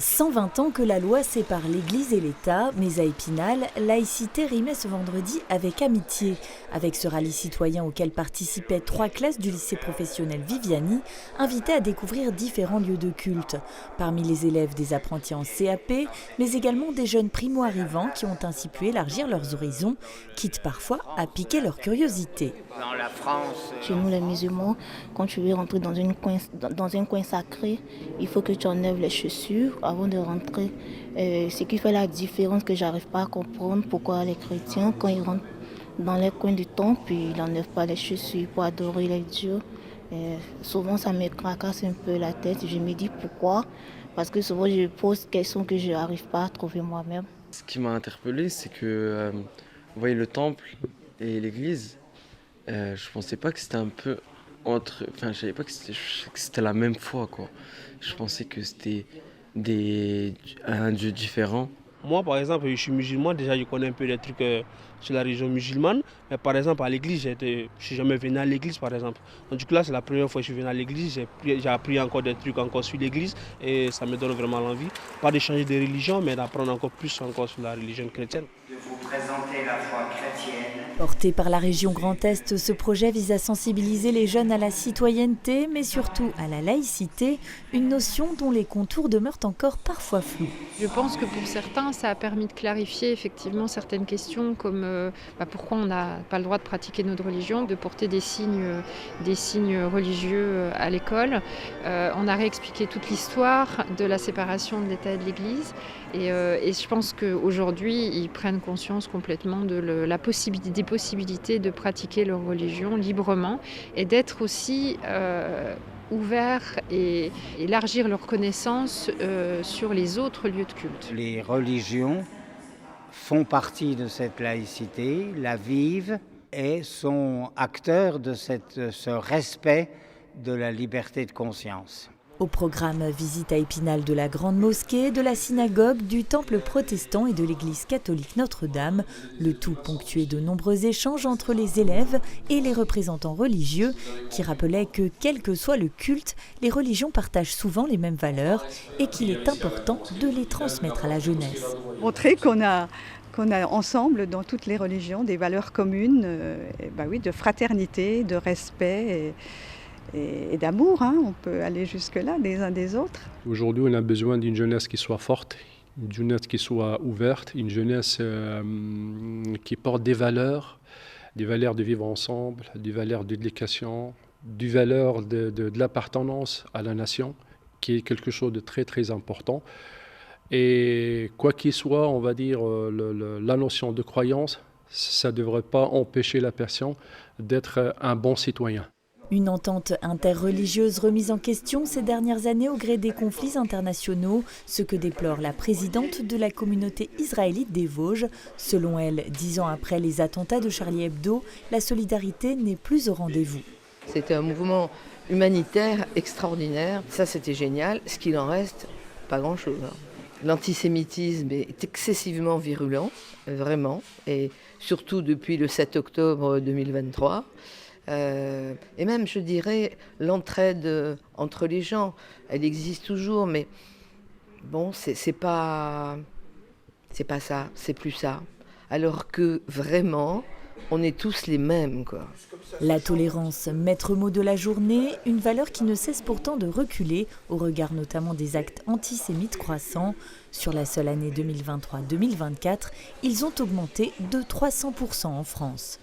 120 ans que la loi sépare l'Église et l'État, mais à Épinal, laïcité rimait ce vendredi avec amitié. Avec ce rallye citoyen auquel participaient 3 classes du lycée professionnel Viviani, invitées à découvrir différents lieux de culte. Parmi les élèves des apprentis en CAP, mais également des jeunes primo-arrivants qui ont ainsi pu élargir leurs horizons, quitte parfois à piquer leur curiosité. Dans la France, Chez nous, les musulmans, quand tu veux rentrer dans un coin sacré, il faut que tu enlèves les chaussures avant de rentrer. Ce qui fait la différence que j'arrive pas à comprendre pourquoi les chrétiens, quand ils rentrent dans les coins du temple, ils n'enlèvent pas les chaussures pour adorer les dieux. Souvent, ça me tracasse un peu la tête. Je me dis pourquoi. Parce que souvent, je pose des questions que je n'arrive pas à trouver moi-même. Ce qui m'a interpellé, c'est que vous voyez le temple et l'église. Je pensais pas que c'était un peu entre. Enfin, je savais pas que c'était la même foi, quoi. Je pensais que c'était un Dieu différent. Moi, par exemple, je suis musulman, déjà je connais un peu les trucs sur la religion musulmane. Mais par exemple, à l'église, je suis jamais venu à l'église, par exemple. Donc, du coup, là, c'est la première fois que je suis venu à l'église. J'ai appris encore des trucs encore sur l'église et ça me donne vraiment l'envie. Pas de changer de religion, mais d'apprendre encore plus encore sur la religion chrétienne. de vous présenter la foi chrétienne. Porté par la région Grand Est, ce projet vise à sensibiliser les jeunes à la citoyenneté, mais surtout à la laïcité, une notion dont les contours demeurent encore parfois flous. Je pense que pour certains, ça a permis de clarifier effectivement certaines questions comme pourquoi on n'a pas le droit de pratiquer notre religion, de porter des signes religieux à l'école. On a réexpliqué toute l'histoire de la séparation de l'État et de l'Église. Et je pense qu'aujourd'hui, ils prennent conscience complètement de des possibilités de pratiquer leur religion librement et d'être aussi ouverts et élargir leurs connaissances sur les autres lieux de culte. Les religions font partie de cette laïcité, la vivent et sont acteurs de ce respect de la liberté de conscience. Au programme, visite à Épinal de la Grande Mosquée, de la synagogue, du temple protestant et de l'église catholique Notre-Dame, le tout ponctué de nombreux échanges entre les élèves et les représentants religieux qui rappelaient que, quel que soit le culte, les religions partagent souvent les mêmes valeurs et qu'il est important de les transmettre à la jeunesse. Montrer qu'on a ensemble, dans toutes les religions, des valeurs communes de fraternité, de respect et d'amour, on peut aller jusque-là, des uns des autres. Aujourd'hui, on a besoin d'une jeunesse qui soit forte, une jeunesse qui soit ouverte, une jeunesse qui porte des valeurs de vivre ensemble, des valeurs d'éducation, des valeurs de l'appartenance à la nation, qui est quelque chose de très très important. Et quoi qu'il soit, on va dire, la notion de croyance, ça ne devrait pas empêcher la personne d'être un bon citoyen. Une entente interreligieuse remise en question ces dernières années au gré des conflits internationaux, ce que déplore la présidente de la communauté israélite des Vosges. Selon elle, 10 ans après les attentats de Charlie Hebdo, la solidarité n'est plus au rendez-vous. C'était un mouvement humanitaire extraordinaire, ça c'était génial, ce qu'il en reste, pas grand-chose. L'antisémitisme est excessivement virulent, vraiment, et surtout depuis le 7 octobre 2023. Et même, je dirais, l'entraide entre les gens, elle existe toujours, mais bon, c'est pas ça, c'est plus ça. Alors que vraiment, on est tous les mêmes, quoi. La tolérance, maître mot de la journée, une valeur qui ne cesse pourtant de reculer, au regard notamment des actes antisémites croissants. Sur la seule année 2023-2024, ils ont augmenté de 300% en France.